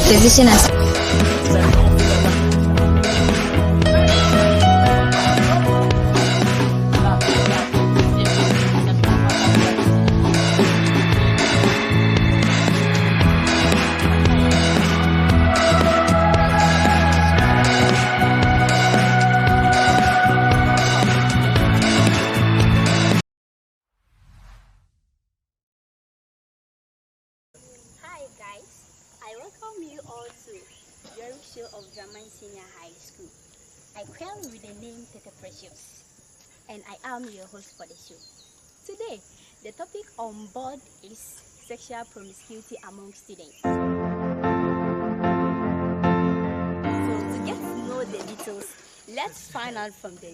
the listeners. Of Gwiraman Senior High School. I came with the name Precious, and I am your host for the show. Today, the topic on board is sexual promiscuity among students. So to get to know the details, let's find out from the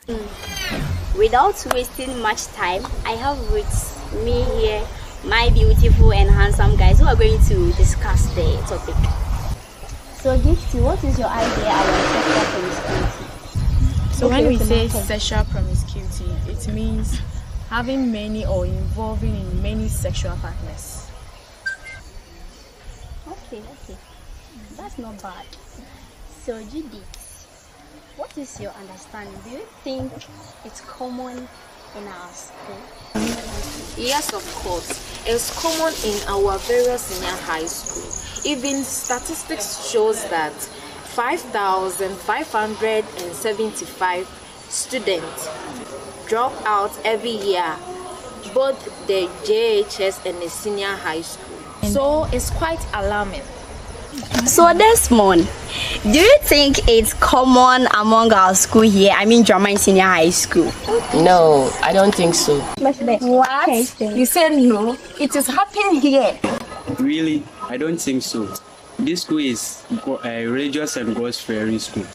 YOREC. Without wasting much time, I have with me here my beautiful and handsome guys who are going to discuss the topic. So, Gifty, what is your idea about sexual promiscuity? So, when we say sexual promiscuity, it means having many or involving in many sexual partners. Okay. That's not bad. So, Judith, what is your understanding? Do you think it's common in our school? Yes, of course. It's common in our various senior high school. Even statistics shows that 5,575 students drop out every year, both the JHS and the senior high school. So it's quite alarming. So Desmond, do you think it's common among our school here? I mean Gwiraman Senior High School. No, I don't think so. What? You said no? It is happening here. Really? I don't think so. This school is a religious and God-fearing school.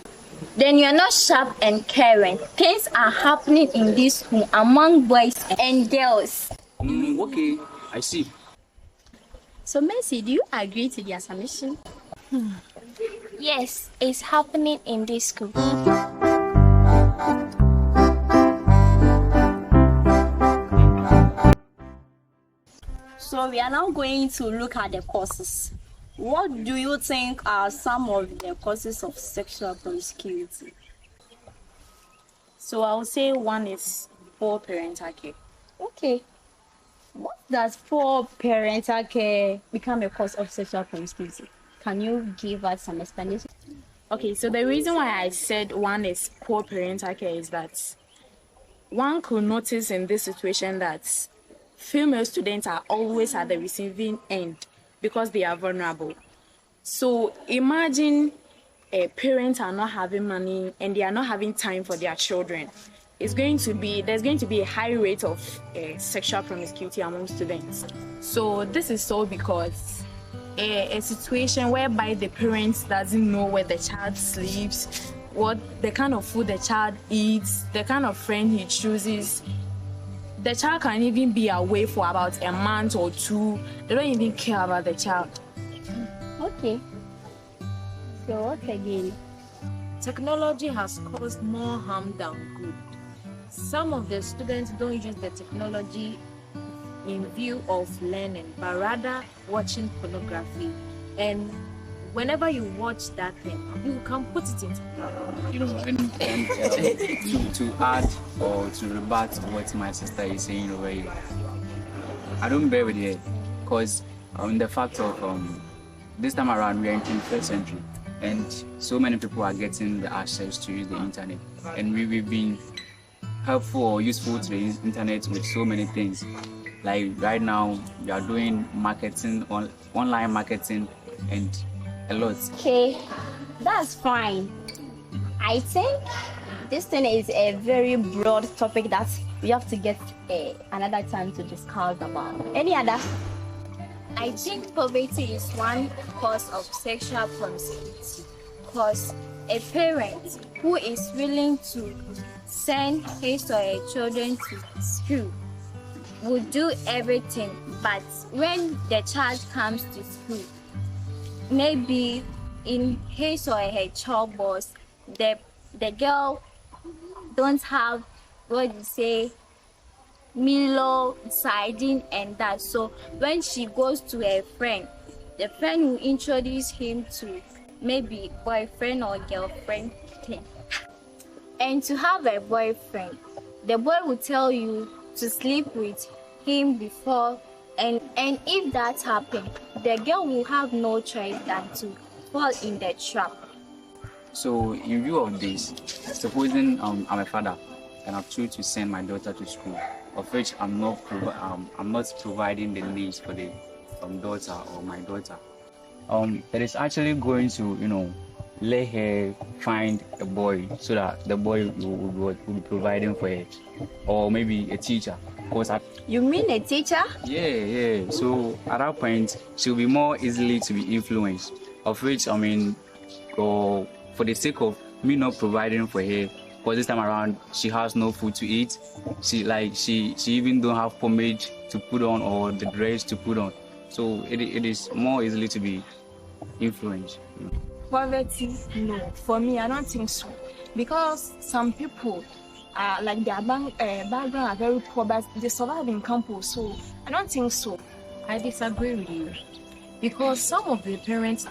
Then you're not sharp and caring. Things are happening in this school among boys and girls. Okay, I see. So Mercy, do you agree to the submission? Yes, it's happening in this school. So we are now going to look at the causes. What do you think are some of the causes of sexual promiscuity? So, I'll say one is poor parental care. Okay. What does poor parental care become a cause of sexual promiscuity? Can you give us some explanation? Okay, so the reason why I said one is poor parental care is that one could notice in this situation that female students are always at the receiving end because they are vulnerable. So imagine parents are not having money and they are not having time for their children. There's going to be a high rate of sexual promiscuity among students. So this is so because a situation whereby the parents doesn't know where the child sleeps, what the kind of food the child eats, the kind of friend he chooses. The child can even be away for about a month or two. They don't even care about the child. Okay. So what again? Technology has caused more harm than good. Some of the students don't use the technology in view of learning, but rather watching pornography. And whenever you watch that thing, you can put it into To add or to rebut what my sister is saying over here, I don't bear with it because the fact of this time around we are in the 21st century and so many people are getting the access to use the internet, and we've been helpful or useful to the internet with so many things. Like right now we are doing marketing, online marketing, and a lot. Okay, that's fine. I think this thing is a very broad topic that we have to get another time to discuss about. Any other? I think poverty is one cause of sexual promiscuity, because a parent who is willing to send his or her children to school would do everything, but when the child comes to school, maybe in his or her child boss, the girl don't have what you say Milo, sardine and that. So when she goes to her friend, the friend will introduce him to maybe boyfriend or girlfriend thing. And to have a boyfriend, the boy will tell you to sleep with him before, and if that happens, the girl will have no choice than to fall in the trap. So in view of this, supposing I'm a father and I've chosen to send my daughter to school, of which I'm not providing the needs for the daughter or my daughter, it is actually going to let her find a boy so that the boy will be providing for her, or maybe a teacher. You mean a teacher? Yeah. So at that point, she'll be more easily to be influenced. Of which, for the sake of me not providing for her, because this time around she has no food to eat. She even don't have pomade to put on or the dress to put on. So it is more easily to be influenced. Poverty, no. For me, I don't think so. Because some people are like their background are very poor, but they survive in campus. So I don't think so. I disagree with you. Because some of the parents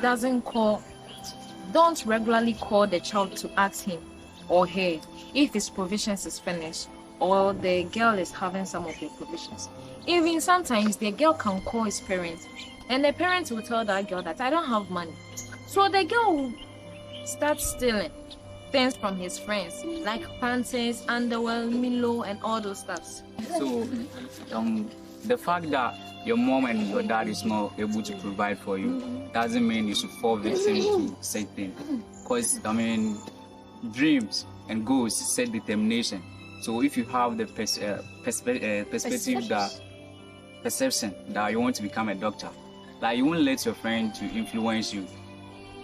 don't regularly call the child to ask him or her if his provisions is finished or the girl is having some of the provisions. Even sometimes the girl can call his parents and the parents will tell that girl that I don't have money. So the girl will start stealing things from his friends like panties, underwear, Milo and all those stuff. So the fact that your mom and your dad is not able to provide for you doesn't mean you should fall victim to such things. Because dreams and goals set determination. So if you have the perception that you want to become a doctor, like you won't let your friend to influence you.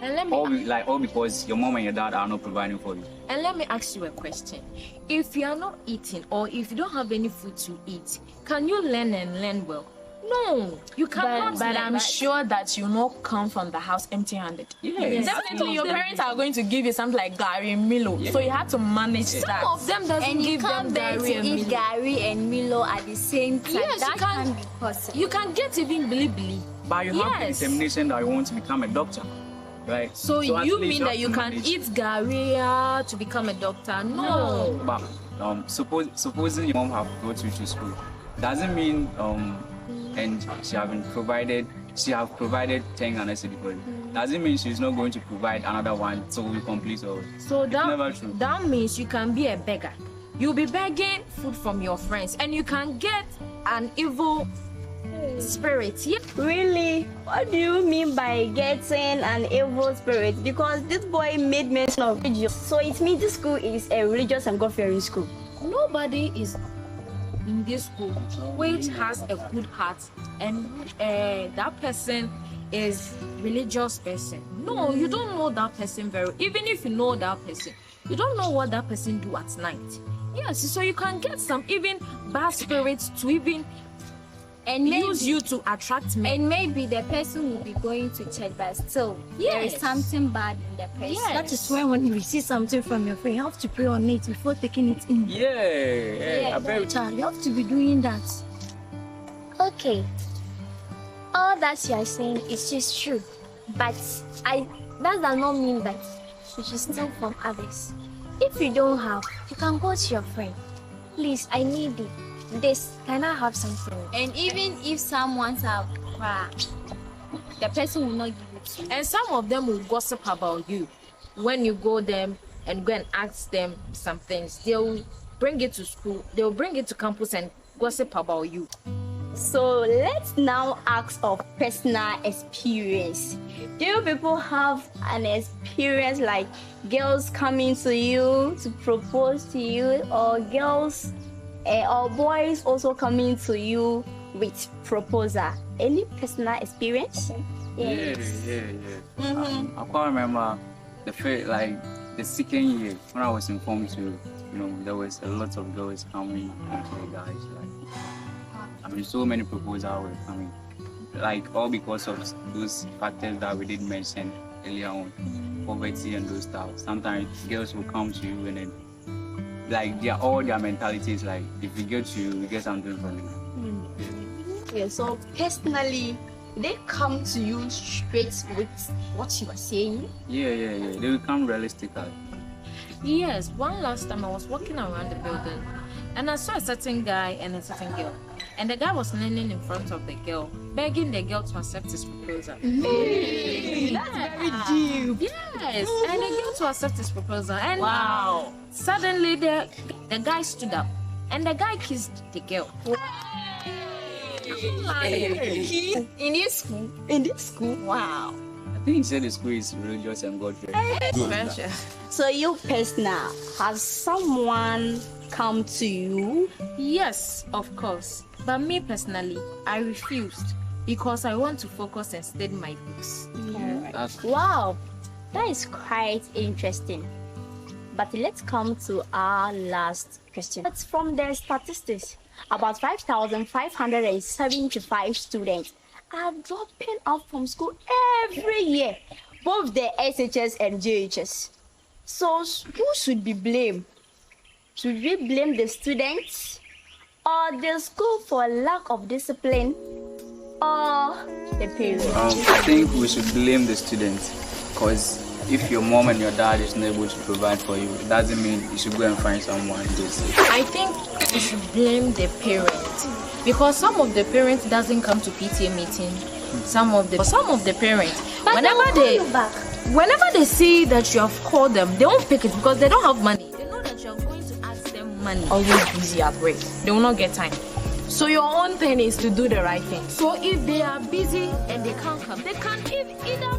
And all because your mom and your dad are not providing for you. And let me ask you a question. If you are not eating or if you don't have any food to eat, can you learn and learn well? No, you cannot. But I'm sure that you not come from the house empty-handed. Yes. Definitely, your parents are going to give you something like Gary and Milo. Yeah. So you have to manage that. Some of them doesn't give them Gary and Milo. Gary and Milo at the same time. Yes, that can be possible. You can get even Bilibili. But you have the determination that you want to become a doctor. Right. So you mean that you can eat Gary to become a doctor? No. But supposing your mom have brought you to school, doesn't mean and she have provided 10 Ghana cedi for you. Doesn't mean she's not going to provide another one so we complete all. So that means you can be a beggar. You'll be begging food from your friends and you can get an evil spirit. Yeah. Really? What do you mean by getting an evil spirit? Because this boy made mention of religion. So it means this school is a religious and God-fearing school. Nobody is in this school which has a good heart and that person is religious person. No, you don't know that person very. Even if you know that person, you don't know what that person do at night. Yes, so you can get some even bad spirits to even use you to attract men. And maybe the person will be going to church, but still there is something bad in the person. Yes. That is why when you receive something from your friend, you have to pray on it before taking it in. Child, you have to be doing that. Okay, all that you are saying is just true, but that does not mean that you should steal from others. If you don't have, you can go to your friend. Please, I need it. This, can I have something? And even if someone's have the person will not give it to you. And some of them will gossip about you. When you go them and go and ask them some things, they'll bring it to school, they'll bring it to campus and gossip about you. So let's now ask of personal experience. Do you people have an experience like girls coming to you to propose to you, or girls or boys also coming to you with proposal? Any personal experience? Yeah. I can't remember the second year when I was informed to, there was a lot of girls coming to the guys. So many proposals were coming, all because of those factors that we did mention earlier on, poverty and those stuff. Sometimes girls will come to you and then, all their mentality is if we get you, we get something from you. Yeah, so personally, they come to you straight with what you are saying? Yeah. They become realistic. Yes, one last time I was walking around the building and I saw a certain guy and a certain girl. And the guy was kneeling in front of the girl, begging the girl to accept his proposal. That's very deep. Yes, and the girl to accept his proposal. And wow! Suddenly the guy stood up and the guy kissed the girl. In this school? In this school? Wow. I think he said the school is religious and God-fearing. So you personal, has someone come to you? Yes, of course. But me personally, I refused because I want to focus and study my books. Wow, that is quite interesting. But let's come to our last question. It's from the statistics. About 5,575 students are dropping out from school every year, both the SHS and JHS. So who should be blamed? Should we blame the students or the school for lack of discipline or the parents? I think we should blame the students, because if your mom and your dad is not able to provide for you, it doesn't mean you should go and find someone to say. I think we should blame the parents because some of the parents doesn't come to PTA meeting. Some of the parents, whenever they see that you have called them, they won't pick it because they don't have money. They know that you are going to ask them money. Always busy at work. They will not get time. So your own thing is to do the right thing. So if they are busy and they can't come, they can either